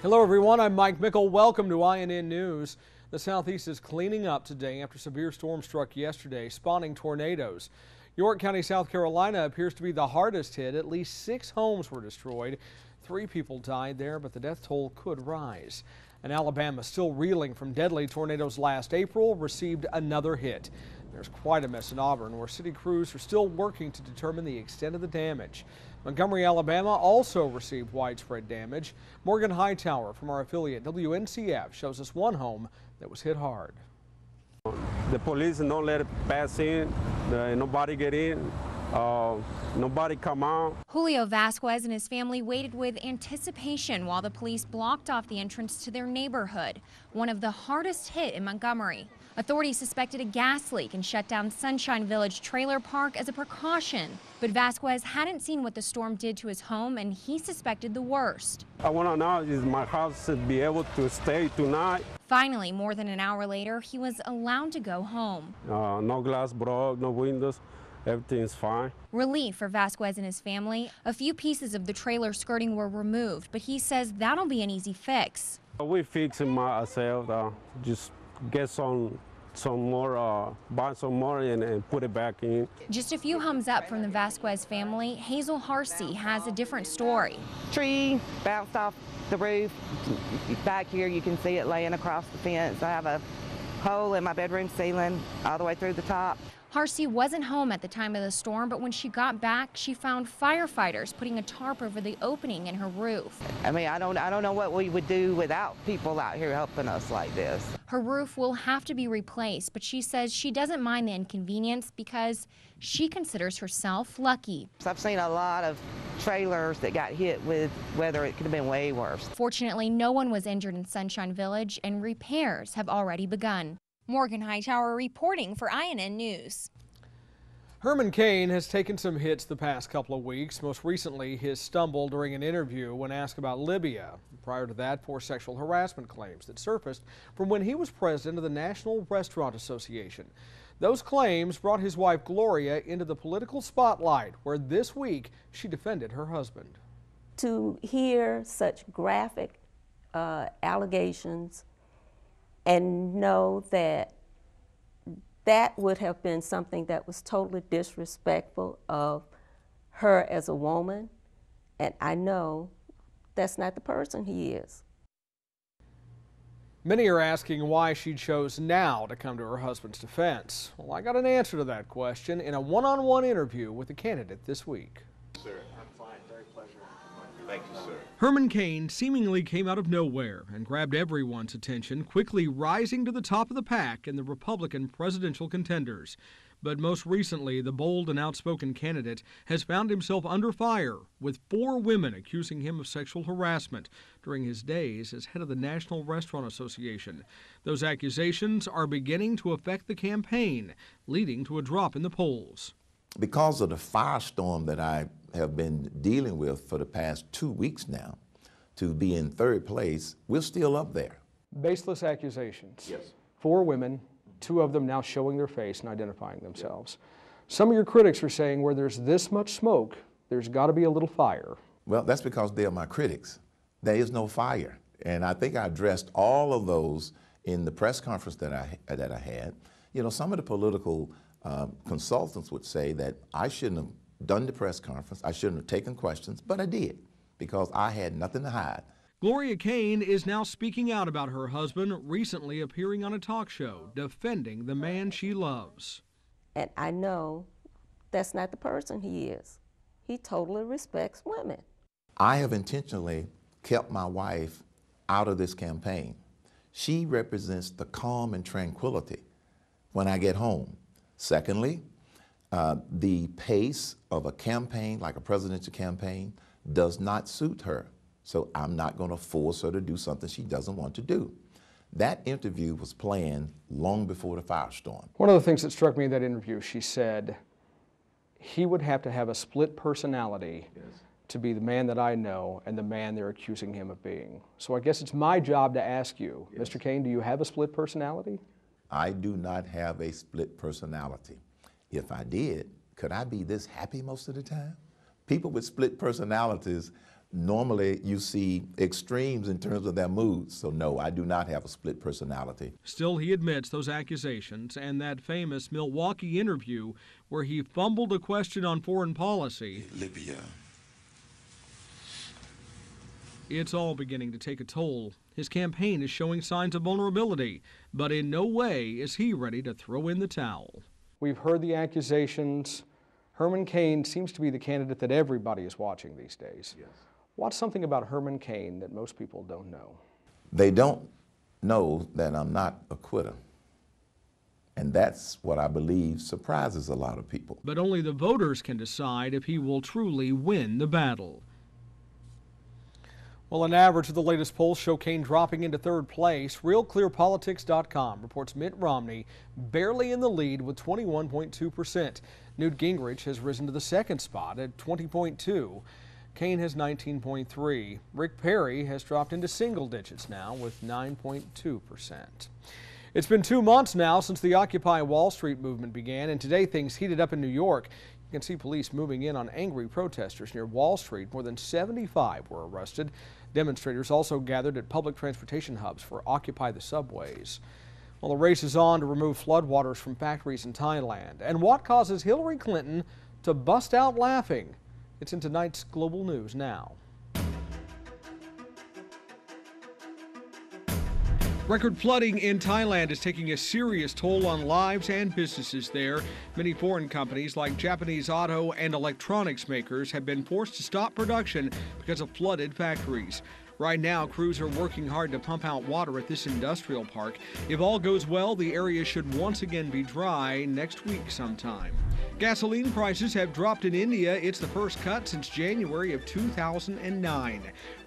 Hello everyone, I'm Mike Mickle. Welcome to INN News. The Southeast is cleaning up today after severe storm struck yesterday, spawning tornadoes. York County, South Carolina appears to be the hardest hit. At least 6 homes were destroyed. 3 people died there, but the death toll could rise. And Alabama, still reeling from deadly tornadoes last April, received another hit. There's quite a mess in Auburn, where city crews are still working to determine the extent of the damage. Montgomery, Alabama also received widespread damage. Morgan Hightower from our affiliate WNCF shows us one home that was hit hard. The police don't let it pass in, nobody get in, nobody come out. Julio Vasquez and his family waited with anticipation while the police blocked off the entrance to their neighborhood, one of the hardest hit in Montgomery. Authorities suspected a gas leak and shut down Sunshine Village Trailer Park as a precaution. But Vasquez hadn't seen what the storm did to his home, and he suspected the worst. I want to know is my house to be able to stay tonight. Finally, more than an hour later, he was allowed to go home. No glass broke, no windows, everything's fine. Relief for Vasquez and his family. A few pieces of the trailer skirting were removed, but he says that'll be an easy fix. We fixing myself, just get some more, buy some more and put it back in. Just a few homes up from the Vasquez family, Hazel Harsey has a different story. Tree bounced off the roof. Back here you can see it laying across the fence. I have a hole in my bedroom ceiling all the way through the top. Harsey wasn't home at the time of the storm, but when she got back, she found firefighters putting a tarp over the opening in her roof. I mean, I don't know what we would do without people out here helping us like this. Her roof will have to be replaced, but she says she doesn't mind the inconvenience because she considers herself lucky. I've seen a lot of trailers that got hit with weather. It could have been way worse. Fortunately, no one was injured in Sunshine Village, and repairs have already begun. Morgan Hightower reporting for INN News. Herman Cain has taken some hits the past couple of weeks, most recently his stumble during an interview when asked about Libya. Prior to that, 4 sexual harassment claims that surfaced from when he was president of the National Restaurant Association. Those claims brought his wife Gloria into the political spotlight, where this week she defended her husband. To hear such graphic allegations and know that that would have been something that was totally disrespectful of her as a woman, and I know that's not the person he is. Many are asking why she chose now to come to her husband's defense. Well, I got an answer to that question in a one-on-one interview with the candidate this week. Sir, I'm fine. Very pleasure. Thank you, sir. Herman Cain seemingly came out of nowhere and grabbed everyone's attention, quickly rising to the top of the pack in the Republican presidential contenders. But most recently, the bold and outspoken candidate has found himself under fire, with 4 women accusing him of sexual harassment during his days as head of the National Restaurant Association. Those accusations are beginning to affect the campaign, leading to a drop in the polls. Because of the firestorm that I have been dealing with for the past 2 weeks now, to be in 3rd place, we're still up there. Baseless accusations. Yes. 4 women, 2 of them now showing their face and identifying themselves. Some of your critics are saying where there's this much smoke, there's got to be a little fire. Well, that's because they're my critics. There is no fire. And I think I addressed all of those in the press conference that I had. You know, some of the political consultants would say that I shouldn't have done the press conference, I shouldn't have taken questions, but I did, because I had nothing to hide. Gloria Cain is now speaking out about her husband, recently appearing on a talk show, defending the man she loves. And I know that's not the person he is. He totally respects women. I have intentionally kept my wife out of this campaign. She represents the calm and tranquility when I get home. Secondly, the pace of a campaign, like a presidential campaign, does not suit her. So I'm not going to force her to do something she doesn't want to do. That interview was planned long before the firestorm. One of the things that struck me in that interview, she said he would have to have a split personality to be the man that I know and the man they're accusing him of being. So I guess it's my job to ask you, Mr. Cain, do you have a split personality? I do not have a split personality. If I did, could I be this happy most of the time? People with split personalities normally you see extremes in terms of their moods. So no, I do not have a split personality. Still, he admits those accusations and that famous Milwaukee interview where he fumbled a question on foreign policy. Libya. It's all beginning to take a toll. His campaign is showing signs of vulnerability, but in no way is he ready to throw in the towel. We've heard the accusations. Herman Cain seems to be the candidate that everybody is watching these days. Yes. What's something about Herman Cain that most people don't know? They don't know that I'm not a quitter. And that's what I believe surprises a lot of people. But only the voters can decide if he will truly win the battle. Well, an average of the latest polls show Cain dropping into third place. RealClearPolitics.com reports Mitt Romney barely in the lead with 21.2%. Newt Gingrich has risen to the second spot at 20.2%. Cain has 19.3%. Rick Perry has dropped into single digits now with 9.2%. It's been 2 months now since the Occupy Wall Street movement began, and today things heated up in New York. You can see police moving in on angry protesters near Wall Street. More than 75 were arrested. Demonstrators also gathered at public transportation hubs for Occupy the subways. Well, the race is on to remove floodwaters from factories in Thailand. And what causes Hillary Clinton to bust out laughing? It's in tonight's Global News now. Record flooding in Thailand is taking a serious toll on lives and businesses there. Many foreign companies like Japanese auto and electronics makers have been forced to stop production because of flooded factories. Right now, crews are working hard to pump out water at this industrial park. If all goes well, the area should once again be dry next week sometime. Gasoline prices have dropped in India. It's the first cut since January of 2009.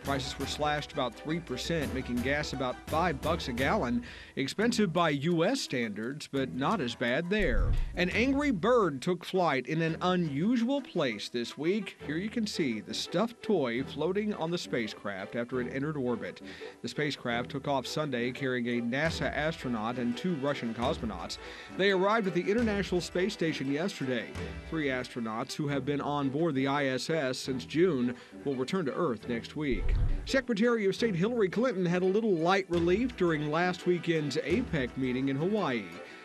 Prices were slashed about 3%, making gas about $5 a gallon. Expensive by U.S. standards, but not as bad there. An angry bird took flight in an unusual place this week. Here you can see the stuffed toy floating on the spacecraft after it entered orbit. The spacecraft took off Sunday carrying a NASA astronaut and 2 Russian cosmonauts. They arrived at the International Space Station yesterday. 3 astronauts who have been on board the ISS since June will return to Earth next week. Secretary of State Hillary Clinton had a little light relief during last weekend's APEC meeting in Hawaii.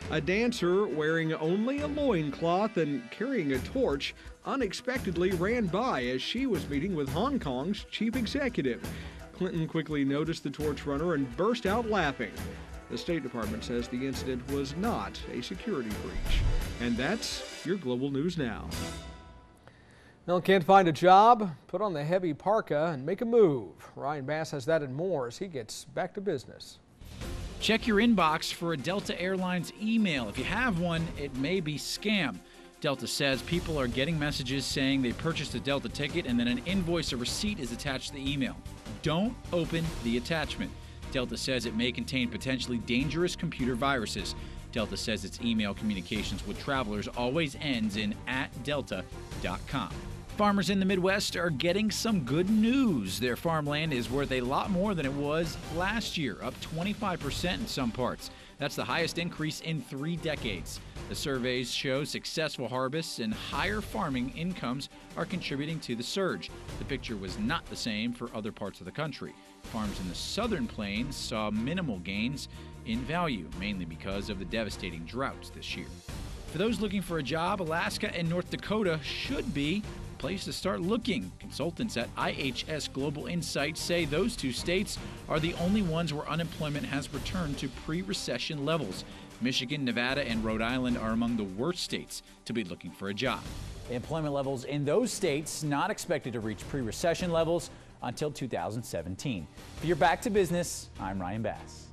A dancer wearing only a loincloth and carrying a torch unexpectedly ran by as she was meeting with Hong Kong's chief executive. Clinton quickly noticed the torch runner and burst out laughing. The State Department says the incident was not a security breach. And that's your Global News Now. Well, can't find a job? Put on the heavy parka and make a move. Ryan Bass has that and more as he gets back to business. Check your inbox for a Delta Airlines email. If you have one, it may be scam. Delta says people are getting messages saying they purchased a Delta ticket and then an invoice or receipt is attached to the email. Don't open the attachment. Delta says it may contain potentially dangerous computer viruses. Delta says its email communications with travelers always ends in @delta.com. Farmers in the Midwest are getting some good news. Their farmland is worth a lot more than it was last year, up 25% in some parts. That's the highest increase in 3 decades. The surveys show successful harvests and higher farming incomes are contributing to the surge. The picture was not the same for other parts of the country. Farms in the southern plains saw minimal gains in value, mainly because of the devastating droughts this year. For those looking for a job, Alaska and North Dakota should be a place to start looking. Consultants at IHS Global Insight say those 2 states are the only ones where unemployment has returned to pre-recession levels. Michigan, Nevada, and Rhode Island are among the worst states to be looking for a job. Employment levels in those states not expected to reach pre-recession levels until 2017. For your Back to Business, I'm Ryan Bass.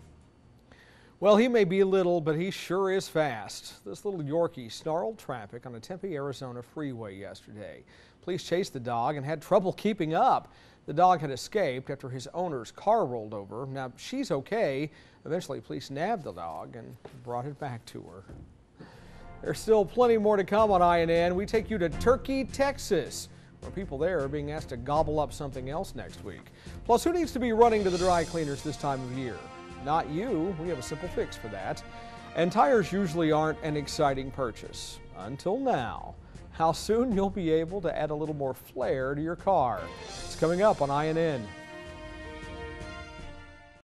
Well, he may be little, but he sure is fast. This little Yorkie snarled traffic on a Tempe, Arizona freeway yesterday. Police chased the dog and had trouble keeping up. The dog had escaped after his owner's car rolled over. Now, she's okay. Eventually, police nabbed the dog and brought it back to her. There's still plenty more to come on INN. We take you to Turkey, Texas, where people there are being asked to gobble up something else next week. Plus, who needs to be running to the dry cleaners this time of year? Not you. We have a simple fix for that. And tires usually aren't an exciting purchase. Until now. how soon you'll be able to add a little more flair to your car. It's coming up on INN.